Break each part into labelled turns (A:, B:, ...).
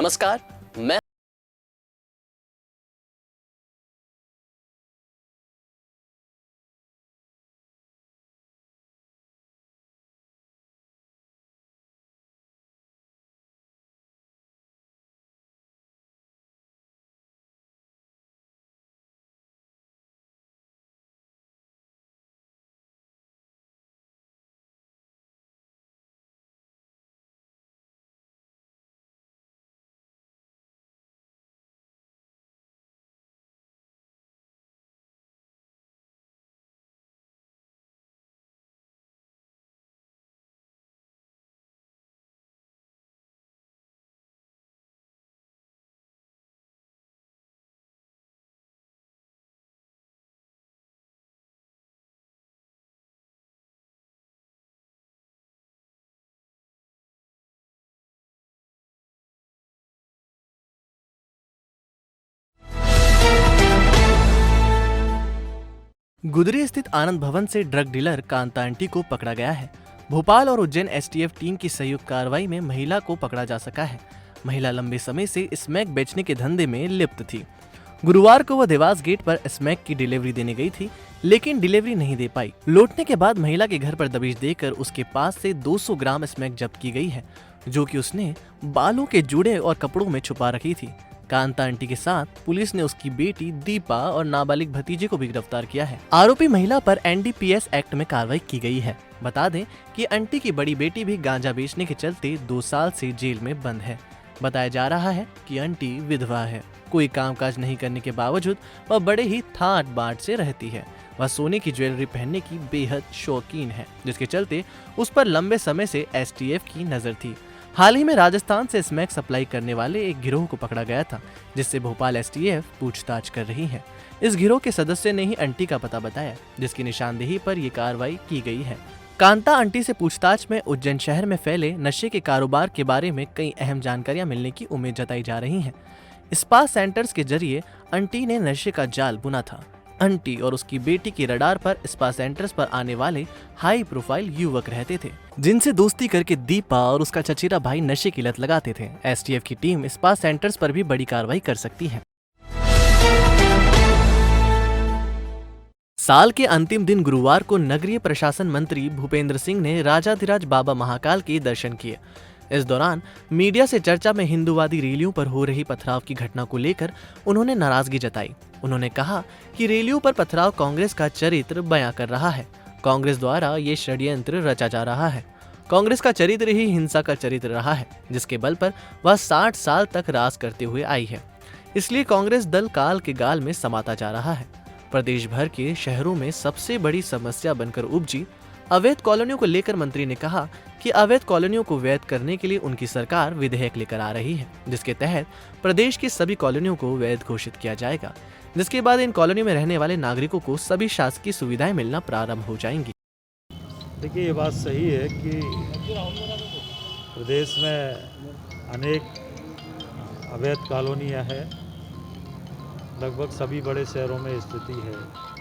A: नमस्कार, मैं
B: गुदरी स्थित आनंद भवन से ड्रग डीलर कांता आंटी को पकड़ा गया है। भोपाल और उज्जैन एसटीएफ टीम की संयुक्त कार्रवाई में महिला को पकड़ा जा सका है। महिला लंबे समय से स्मैक बेचने के धंधे में लिप्त थी। गुरुवार को वह देवास गेट पर स्मैक की डिलीवरी देने गई थी, लेकिन डिलीवरी नहीं दे पाई। लौटने के बाद महिला के घर पर दबिश देकर उसके पास से 200 ग्राम स्मैक जब्त की गई है, जो कि उसने बालों के जूड़े और कपड़ों में छुपा रखी थी। कांता आंटी के साथ पुलिस ने उसकी बेटी दीपा और नाबालिग भतीजे को भी गिरफ्तार किया है। आरोपी महिला पर एनडीपीएस एक्ट में कार्रवाई की गई है। बता दें कि आंटी की बड़ी बेटी भी गांजा बेचने के चलते 2 साल से जेल में बंद है। बताया जा रहा है कि आंटी विधवा है। कोई कामकाज नहीं करने के बावजूद वह बड़े ही ठाट बाट से रहती है। वह सोने की ज्वेलरी पहनने की बेहद शौकीन है, जिसके चलते उस पर लंबे समय से एसटीएफ की नजर थी। हाल ही में राजस्थान से स्मैक सप्लाई करने वाले एक गिरोह को पकड़ा गया था, जिससे भोपाल एसटीएफ पूछताछ कर रही है। इस गिरोह के सदस्य ने ही आंटी का पता बताया, जिसकी निशानदेही पर यह कार्रवाई की गई है। कांता आंटी से पूछताछ में उज्जैन शहर में फैले नशे के कारोबार के बारे में कई अहम जानकारियां मिलने की उम्मीद जताई जा रही है। स्पा सेंटर्स के जरिए आंटी ने नशे का जाल बुना था। आंटी और उसकी बेटी के रडार पर स्पा सेंटर्स पर आने वाले हाई प्रोफाइल युवक रहते थे, जिनसे दोस्ती करके दीपा और उसका चचेरा भाई नशे की लत लगाते थे। एसटीएफ की टीम स्पा सेंटर्स पर भी बड़ी कार्रवाई कर सकती है। साल के अंतिम दिन गुरुवार को नगरीय प्रशासन मंत्री भूपेंद्र सिंह ने राजाधिराज बाबा महाकाल के दर्शन किए। इस दौरान मीडिया से चर्चा में हिंदूवादी रैलियों पर हो रही पथराव की घटना को लेकर उन्होंने नाराजगी जताई। उन्होंने कहा कि रैलियों पर पथराव कांग्रेस का चरित्र बयां कर रहा है। कांग्रेस द्वारा ये षड्यंत्र रचा जा रहा है। कांग्रेस का चरित्र ही हिंसा का चरित्र रहा है, जिसके बल पर वह 60 साल तक राज करते हुए आई है। इसलिए कांग्रेस दल काल के गाल में समाता जा रहा है। प्रदेश भर के शहरों में सबसे बड़ी समस्या बनकर उपजी अवैध कॉलोनियों को लेकर मंत्री ने कहा कि अवैध कॉलोनियों को वैध करने के लिए उनकी सरकार विधेयक लेकर आ रही है, जिसके तहत प्रदेश की सभी कॉलोनियों को वैध घोषित किया जाएगा, जिसके बाद इन कॉलोनियों में रहने वाले नागरिकों को सभी शासकीय सुविधाएं मिलना प्रारंभ हो जाएंगी।
C: देखिए, ये बात सही है कि प्रदेश में अनेक अवैध कॉलोनियाँ हैं। लगभग सभी बड़े शहरों में स्थिति है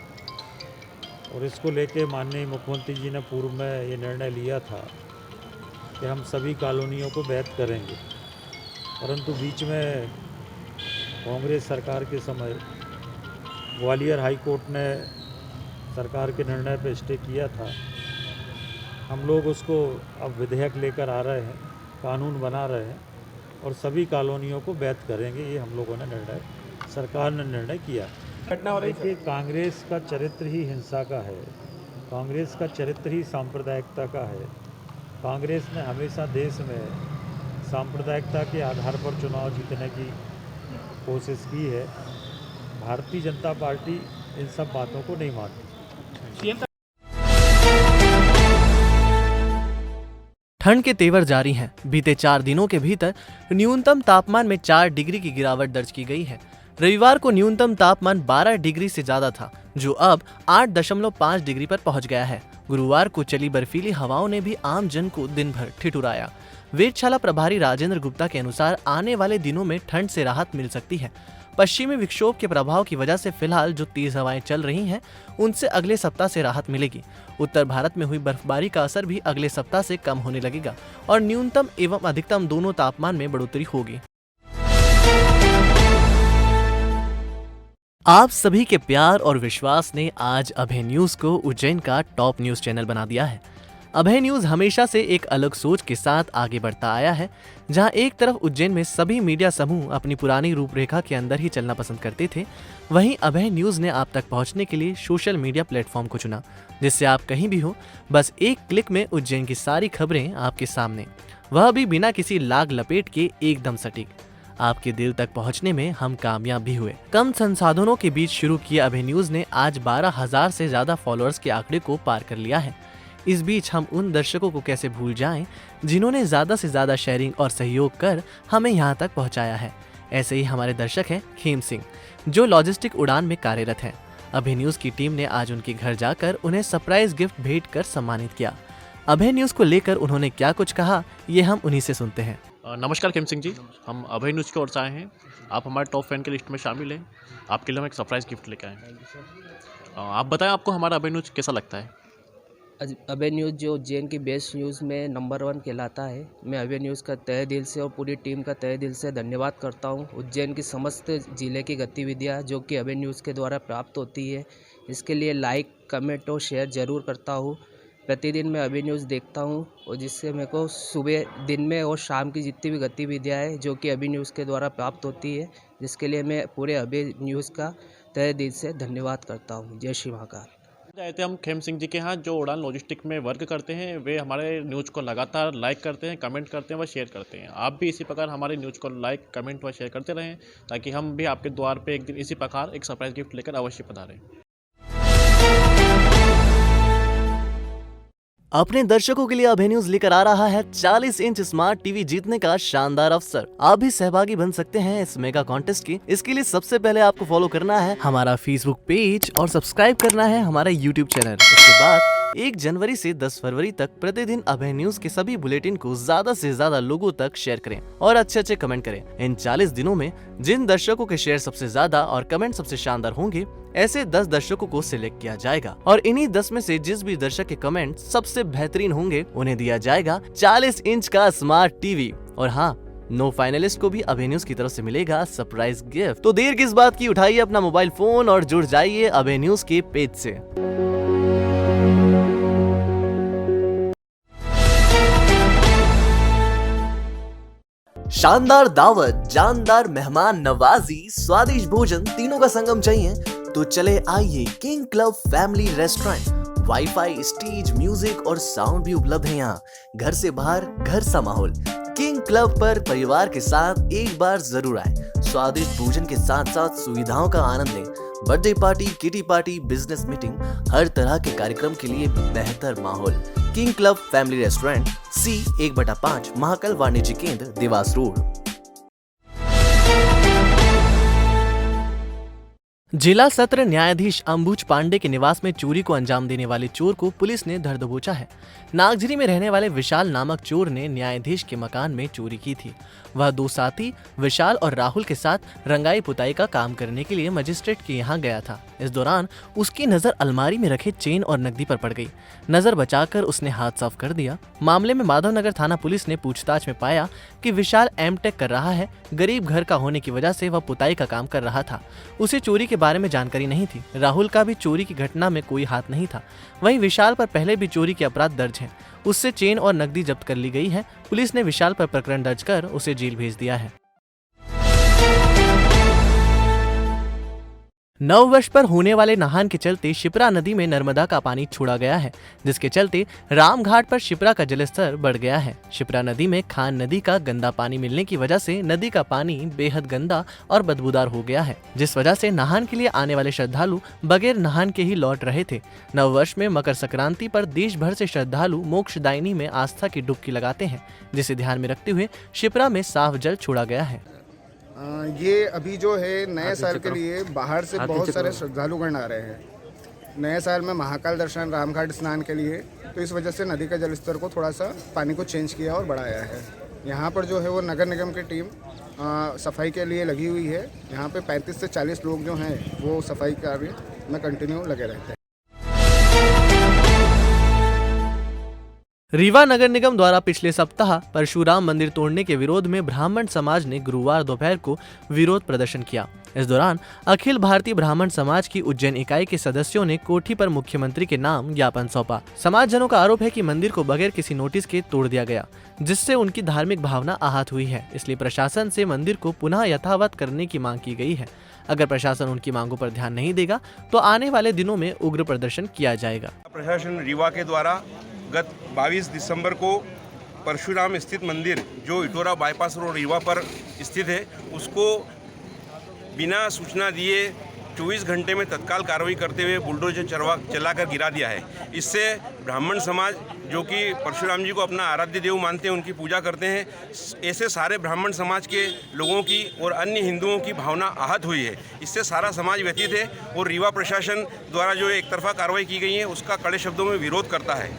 C: और इसको लेके माननीय मुख्यमंत्री जी ने पूर्व में ये निर्णय लिया था कि हम सभी कॉलोनियों को वैध करेंगे, परंतु बीच में कांग्रेस सरकार के समय ग्वालियर हाई कोर्ट ने सरकार के निर्णय पर स्टे किया था। हम लोग उसको अब विधेयक लेकर आ रहे हैं, कानून बना रहे हैं और सभी कॉलोनियों को वैध करेंगे। ये हम लोगों ने सरकार ने निर्णय किया। देखिए, कांग्रेस का चरित्र ही हिंसा का है, कांग्रेस का चरित्र ही सांप्रदायिकता का है। कांग्रेस ने हमेशा देश में सांप्रदायिकता के आधार पर चुनाव जीतने की कोशिश की है। भारतीय जनता पार्टी इन सब बातों को नहीं मानती।
B: ठंड के तेवर जारी हैं। बीते 4 दिनों के भीतर न्यूनतम तापमान में 4 डिग्री की गिरावट दर्ज की गई है। रविवार को न्यूनतम तापमान 12 डिग्री से ज्यादा था, जो अब 8.5 डिग्री पर पहुंच गया है। गुरुवार को चली बर्फीली हवाओं ने भी आम जन को दिन भर ठिठुराया। वेधशाला प्रभारी राजेंद्र गुप्ता के अनुसार आने वाले दिनों में ठंड से राहत मिल सकती है। पश्चिमी विक्षोभ के प्रभाव की वजह से फिलहाल जो तेज हवाएं चल रही हैं, उनसे अगले सप्ताह से राहत मिलेगी। उत्तर भारत में हुई बर्फबारी का असर भी अगले सप्ताह से कम होने लगेगा और न्यूनतम एवं अधिकतम दोनों तापमान में बढ़ोतरी होगी। आप सभी के प्यार और विश्वास ने आज अभय न्यूज को उज्जैन का टॉप न्यूज चैनल बना दिया है। अभय न्यूज हमेशा से एक अलग सोच के साथ आगे बढ़ता आया है, जहां एक तरफ उज्जैन में सभी मीडिया समूह अपनी पुरानी रूपरेखा के अंदर ही चलना पसंद करते थे, वहीं अभय न्यूज ने आप तक पहुंचने के लिए सोशल मीडिया प्लेटफॉर्म को चुना, जिससे आप कहीं भी हो बस एक क्लिक में उज्जैन की सारी खबरें आपके सामने, वह भी बिना किसी लाग लपेट के एकदम सटीक। आपके दिल तक पहुंचने में हम कामयाब भी हुए। कम संसाधनों के बीच शुरू किया अभय न्यूज ने आज 12,000 से ज्यादा फॉलोअर्स के आंकड़े को पार कर लिया है। इस बीच हम उन दर्शकों को कैसे भूल जाएं जिन्होंने ज्यादा से ज्यादा शेयरिंग और सहयोग कर हमें यहां तक पहुंचाया है। ऐसे ही हमारे दर्शक हैं खेम सिंह, जो लॉजिस्टिक उड़ान में कार्यरत हैं। अभय न्यूज की टीम ने आज उनके घर जाकर उन्हें सरप्राइज गिफ्ट भेंट कर सम्मानित किया। अभय न्यूज को लेकर उन्होंने क्या कुछ कहा, ये हम उन्हीं से सुनते हैं।
A: नमस्कार खेम सिंह जी, हम अभय न्यूज़ की ओर से आए हैं। आप हमारे टॉप फैन की लिस्ट में शामिल हैं। आपके लिए हम एक सरप्राइज़ गिफ्ट लेकर आए हैं। आप बताएं, आपको हमारा अभय न्यूज़ कैसा लगता है?
D: अभय न्यूज़ जो उज्जैन की बेस्ट न्यूज़ में नंबर 1 कहलाता है। मैं अभय न्यूज़ का तहे दिल से और पूरी टीम का तहे दिल से धन्यवाद करता हूं। उज्जैन की समस्त ज़िले की गतिविधियां जो कि अभय न्यूज़ के द्वारा प्राप्त होती है, इसके लिए लाइक, कमेंट और शेयर ज़रूर करता हूं। प्रतिदिन मैं अभय न्यूज़ देखता हूं और जिससे मेरे को सुबह, दिन में और शाम की जितनी भी गतिविधियाँ हैं जो कि अभय न्यूज़ के द्वारा प्राप्त होती है, जिसके लिए मैं पूरे अभय न्यूज़ का तहे दिल से धन्यवाद करता हूँ। जय श्री महाकाल।
A: गए थे हम खेम सिंह जी के यहाँ, जो उड़ान लॉजिस्टिक में वर्क करते हैं। वे हमारे न्यूज़ को लगातार लाइक करते हैं, कमेंट करते हैं व शेयर करते हैं। आप भी इसी प्रकार हमारे न्यूज़ को लाइक, कमेंट व शेयर करते रहें, ताकि हम भी आपके द्वार पे एक दिन इसी प्रकार एक सरप्राइज गिफ्ट लेकर अवश्य पधारें।
B: अपने दर्शकों के लिए अभय न्यूज लेकर आ रहा है 40 इंच स्मार्ट टीवी जीतने का शानदार अवसर। आप भी सहभागी बन सकते हैं इस मेगा कॉन्टेस्ट की। इसके लिए सबसे पहले आपको फॉलो करना है हमारा फेसबुक पेज और सब्सक्राइब करना है हमारा यूट्यूब चैनल। इसके बाद 1 जनवरी से 10 फरवरी तक प्रतिदिन अभय न्यूज के सभी बुलेटिन को ज्यादा से ज्यादा लोगों तक शेयर करें और अच्छे कमेंट करें। इन 40 दिनों में जिन दर्शकों के शेयर सबसे ज्यादा और कमेंट सबसे शानदार होंगे, ऐसे 10 दर्शकों को सिलेक्ट किया जाएगा और इन्हीं 10 में से जिस भी दर्शक के कमेंट सबसे बेहतरीन होंगे, उन्हें दिया जाएगा 40 इंच का स्मार्ट टीवी। और हाँ, नो फाइनलिस्ट को भी अभय न्यूज की तरफ से मिलेगा सरप्राइज गिफ्ट। तो देर किस बात की, उठाइए अपना मोबाइल फोन और जुड़ जाइए अभय न्यूज के पेज से। शानदार दावत, जानदार मेहमान नवाजी, स्वादिष्ट भोजन, तीनों का संगम चाहिए तो चले आइए king Club family restaurant. Wifi, stage, music और साउंड भी उपलब्ध है यहाँ। घर से बाहर घर सा माहौल। किंग क्लब पर परिवार के साथ एक बार जरूर आए। स्वादिष्ट भोजन के साथ साथ सुविधाओं का आनंद लें। Birthday party, kitty party, business meeting, हर तरह के कार्यक्रम के लिए बेहतर माहौल। King Club family restaurant, C1/5, Mahakal Vanijya Kendra, Dewas road. जिला सत्र न्यायाधीश अंबुज पांडे के निवास में चोरी को अंजाम देने वाले चोर को पुलिस ने धर दबोचा है। नागझरी में रहने वाले विशाल नामक चोर ने न्यायाधीश के मकान में चोरी की थी। वह 2 साथी विशाल और राहुल के साथ रंगाई पुताई का काम करने के लिए मजिस्ट्रेट के यहाँ गया था। इस दौरान उसकी नजर अलमारी में रखे चेन और नकदी पर पड़ गई। नजर बचाकर उसने हाथ साफ कर दिया। मामले में माधवनगर थाना पुलिस ने पूछताछ में पाया कि विशाल एमटेक कर रहा है। गरीब घर का होने की वजह से वह पुताई का काम कर रहा था। उसे चोरी के बारे में जानकारी नहीं थी। राहुल का भी चोरी की घटना में कोई हाथ नहीं था। वहीं विशाल पर पहले भी चोरी के अपराध दर्ज हैं। उससे चेन और नकदी जब्त कर ली गई है। पुलिस ने विशाल पर प्रकरण दर्ज कर उसे जेल भेज दिया है। नववर्ष पर होने वाले नहान के चलते शिप्रा नदी में नर्मदा का पानी छोड़ा गया है, जिसके चलते रामघाट पर शिप्रा का जलस्तर बढ़ गया है। शिप्रा नदी में खान नदी का गंदा पानी मिलने की वजह से नदी का पानी बेहद गंदा और बदबूदार हो गया है, जिस वजह से नहान के लिए आने वाले श्रद्धालु बगैर नहान के ही लौट रहे थे। नववर्ष में मकर संक्रांति पर देश भर से श्रद्धालु मोक्षदायिनी में आस्था की डुबकी लगाते हैं, जिसे ध्यान में रखते हुए शिप्रा में साफ जल छोड़ा गया है।
E: ये अभी जो है नए साल के लिए बाहर से बहुत सारे श्रद्धालुगण आ रहे हैं नए साल में महाकाल दर्शन, रामघाट स्नान के लिए। तो इस वजह से नदी का जलस्तर को थोड़ा सा पानी को चेंज किया और बढ़ाया है। यहाँ पर जो है वो नगर निगम की टीम सफाई के लिए लगी हुई है। यहाँ पे 35 से 40 लोग जो हैं वो सफाई कार्य में कंटिन्यू लगे रहते हैं।
B: रीवा नगर निगम द्वारा पिछले सप्ताह परशुराम मंदिर तोड़ने के विरोध में ब्राह्मण समाज ने गुरुवार दोपहर को विरोध प्रदर्शन किया। इस दौरान अखिल भारतीय ब्राह्मण समाज की उज्जैन इकाई के सदस्यों ने कोठी पर मुख्यमंत्री के नाम ज्ञापन सौंपा। समाजजनों का आरोप है कि मंदिर को बगैर किसी नोटिस के तोड़ दिया गया, जिससे उनकी धार्मिक भावना आहत हुई है। इसलिए प्रशासन से मंदिर को पुनः यथावत करने की मांग की गई है। अगर प्रशासन उनकी मांगों पर ध्यान नहीं देगा तो आने वाले दिनों में उग्र प्रदर्शन किया जाएगा।
F: प्रशासन रीवा के द्वारा गत 22 दिसंबर को परशुराम स्थित मंदिर जो इटोरा बाईपास रोड रीवा पर स्थित है उसको बिना सूचना दिए 24 घंटे में तत्काल कार्रवाई करते हुए बुलडोजर चलाकर गिरा दिया है। इससे ब्राह्मण समाज जो कि परशुराम जी को अपना आराध्य देव मानते हैं, उनकी पूजा करते हैं, ऐसे सारे ब्राह्मण समाज के लोगों की और अन्य हिंदुओं की भावना आहत हुई है। इससे सारा समाज व्यथित है और रीवा प्रशासन द्वारा जो एक तरफा कार्रवाई की गई है उसका कड़े शब्दों में विरोध करता है।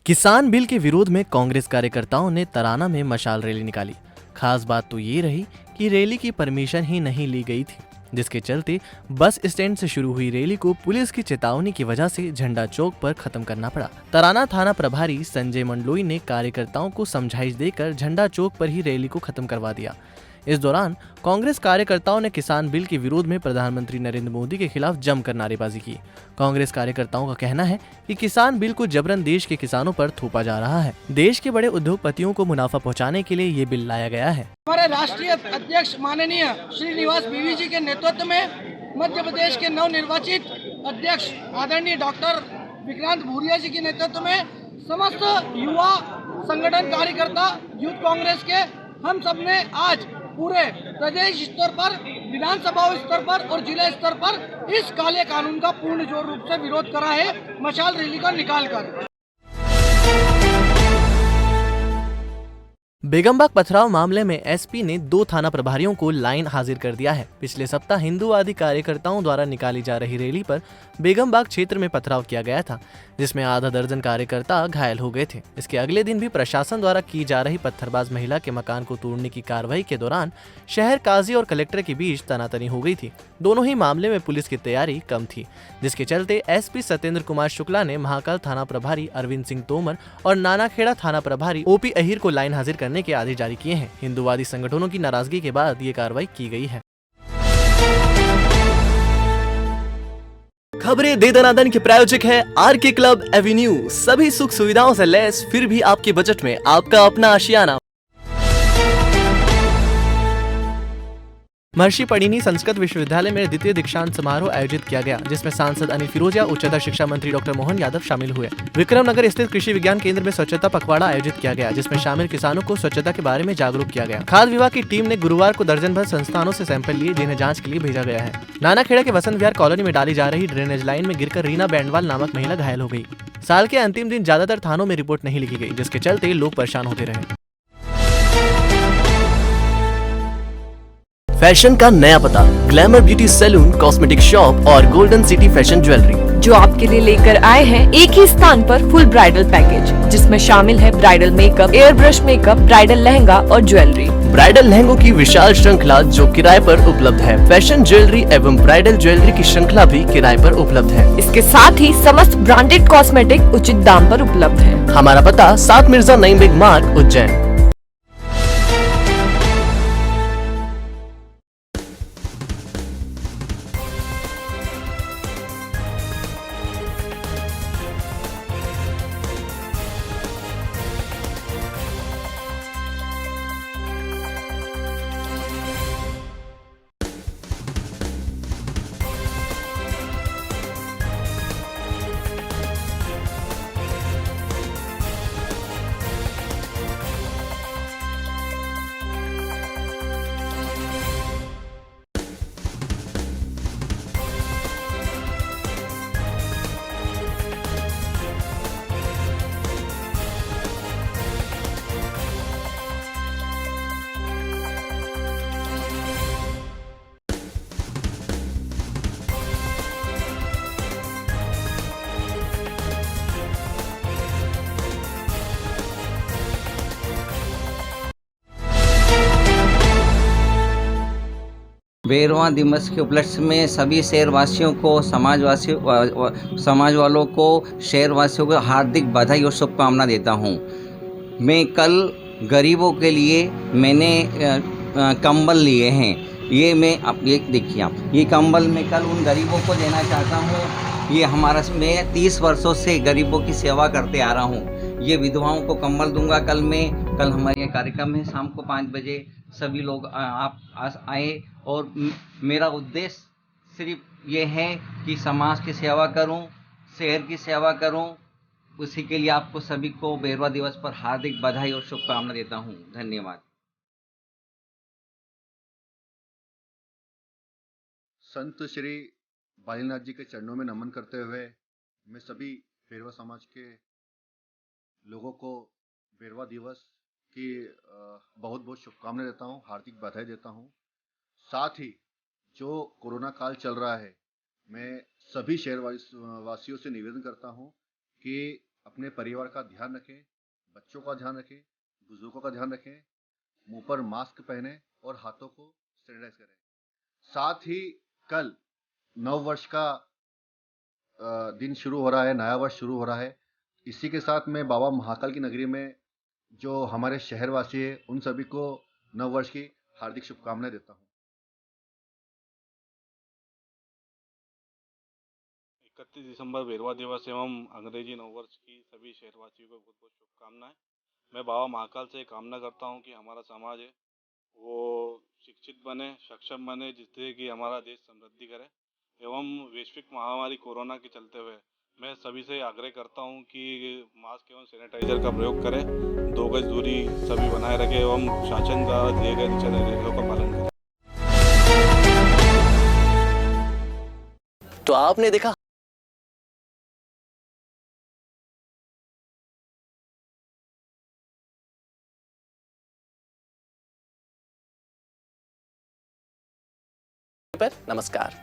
B: किसान बिल के विरोध में कांग्रेस कार्यकर्ताओं ने तराना में मशाल रैली निकाली। खास बात तो ये रही कि रैली की परमिशन ही नहीं ली गई थी, जिसके चलते बस स्टैंड से शुरू हुई रैली को पुलिस की चेतावनी की वजह से झंडा चौक पर खत्म करना पड़ा। तराना थाना प्रभारी संजय मंडलोई ने कार्यकर्ताओं को समझाइश देकर झंडा चौक पर ही रैली को खत्म करवा दिया। इस दौरान कांग्रेस कार्यकर्ताओं ने किसान बिल के विरोध में प्रधानमंत्री नरेंद्र मोदी के खिलाफ जमकर नारेबाजी की। कांग्रेस कार्यकर्ताओं का कहना है कि किसान बिल को जबरन देश के किसानों पर थोपा जा रहा है। देश के बड़े उद्योगपतियों को मुनाफा पहुंचाने के लिए ये बिल लाया गया है।
G: हमारे राष्ट्रीय अध्यक्ष माननीय श्रीनिवास बीवी जी के नेतृत्व में मध्य प्रदेश के नवनिर्वाचित अध्यक्ष आदरणीय डॉक्टर विक्रांत भूरिया जी के नेतृत्व में समस्त युवा संगठन कार्यकर्ता यूथ कांग्रेस के हम सब ने आज पूरे प्रदेश स्तर पर, विधानसभा स्तर पर और जिला स्तर पर इस काले कानून का पूर्ण जोर रूप से विरोध करा है, मशाल रैली का निकालकर।
B: बेगमबाग पथराव मामले में एसपी ने 2 थाना प्रभारियों को लाइन हाजिर कर दिया है। पिछले सप्ताह हिंदूवादी कार्यकर्ताओं द्वारा निकाली जा रही रैली पर बेगमबाग क्षेत्र में पथराव किया गया था, जिसमें आधा दर्जन कार्यकर्ता घायल हो गए थे। इसके अगले दिन भी प्रशासन द्वारा की जा रही पत्थरबाज महिला के मकान को तोड़ने की कार्रवाई के दौरान शहर काजी और कलेक्टर के बीच तनातनी हो गई थी। दोनों ही मामले में पुलिस की तैयारी कम थी, जिसके चलते एसपी सत्येंद्र कुमार शुक्ला ने महाकाल थाना प्रभारी अरविंद सिंह तोमर और नानाखेड़ा थाना प्रभारी ओपी अहिर को लाइन हाजिर करने के आदेश जारी किए हैं। हिंदूवादी संगठनों की नाराजगी के बाद ये कार्रवाई की गई है। खबरें दे दनादन के प्रायोजक है आरके क्लब एवेन्यू। सभी सुख सुविधाओं से लैस फिर भी आपके बजट में आपका अपना आशियाना। महर्षि पढ़िनी संस्कृत विश्वविद्यालय में द्वितीय दीक्षांत समारोह आयोजित किया गया, जिसमें सांसद अनिल फिरोजिया, उच्चतर शिक्षा मंत्री डॉक्टर मोहन यादव शामिल हुए। विक्रमनगर स्थित कृषि विज्ञान केंद्र में स्वच्छता पखवाड़ा आयोजित किया गया, जिसमें शामिल किसानों को स्वच्छता के बारे में जागरूक किया गया। खाद्य विभाग की टीम ने गुरुवार को दर्जन भर संस्थानों से सैंपल लिए, जिन्हें जाँच के लिए भेजा गया है। नानाखेड़ा के वसंत विहार कॉलोनी में डाली जा रही ड्रेनेज लाइन में गिरकर रीना बैंडवाल नामक महिला घायल हो गई। साल के अंतिम दिन ज्यादातर थानों में रिपोर्ट नहीं लिखी गई, जिसके चलते लोग परेशान होते रहे। फैशन का नया पता, glamour beauty salon, cosmetic shop और गोल्डन सिटी फैशन ज्वेलरी,
H: जो आपके लिए लेकर आए हैं एक ही स्थान पर फुल ब्राइडल पैकेज, जिसमें शामिल है bridal makeup, air brush makeup, bridal lehenga और ज्वेलरी।
B: ब्राइडल लहंगों की विशाल श्रृंखला जो किराए पर उपलब्ध है। फैशन ज्वेलरी एवं ब्राइडल ज्वेलरी की श्रृंखला भी किराए पर उपलब्ध है।
H: इसके साथ ही समस्त ब्रांडेड कॉस्मेटिक उचित दाम पर उपलब्ध है।
B: हमारा पता 7 मिर्जा नईम बेग मार्ग, उज्जैन।
I: बेरवा दिवस के उपलक्ष्य में सभी शहरवासियों को समाज वालों को शहरवासियों को हार्दिक बधाई और शुभकामना देता हूँ। मैं कल गरीबों के लिए मैंने कंबल लिए हैं। ये मैं आप ये देखिए, आप ये कंबल मैं कल उन गरीबों को देना चाहता हूँ। ये मैं 30 वर्षों से गरीबों की सेवा करते आ रहा हूँ। ये विधवाओं को कंबल दूंगा कल हमारे यहाँ कार्यक्रम है शाम को 5 बजे। सभी लोग आप आए और मेरा उद्देश्य सिर्फ ये है कि समाज की सेवा करूं, शहर की सेवा करूं। उसी के लिए आपको सभी को बेरवा दिवस पर हार्दिक बधाई और शुभकामना देता हूं। धन्यवाद।
J: संत श्री बालीनाथ जी के चरणों में नमन करते हुए मैं सभी बेरवा समाज के लोगों को बेरवा दिवस की बहुत बहुत शुभकामनाएं देता हूं, हार्दिक बधाई देता हूं। साथ ही जो कोरोना काल चल रहा है, मैं सभी शहरवासियों से निवेदन करता हूं कि अपने परिवार का ध्यान रखें, बच्चों का ध्यान रखें, बुजुर्गों का ध्यान रखें, मुंह पर मास्क पहने और हाथों को सैनिटाइज करें। साथ ही कल नव वर्ष का दिन शुरू हो रहा है, नया वर्ष शुरू हो रहा है। इसी के साथ मैं बाबा महाकाल की नगरी में जो हमारे शहरवासी हैं उन सभी को नव वर्ष की हार्दिक शुभकामनाएं देता हूं।
K: 31 दिसंबर बेरवा दिवस एवं अंग्रेजी नववर्ष की सभी शहरवासियों को बहुत बहुत शुभकामनाएं। मैं बाबा महाकाल से कामना करता हूं कि हमारा समाज है वो शिक्षित बने, सक्षम बने, जिससे कि हमारा देश समृद्धि करे। एवं वैश्विक महामारी कोरोना के चलते हुए मैं सभी से आग्रह करता हूं कि मास्क एवं सैनिटाइजर का प्रयोग करें, 2 गज दूरी सभी बनाए रखें एवं शासन द्वारा दिए गए दिशा निर्देशों का पालन करें।
B: तो आपने देखा नमस्कार।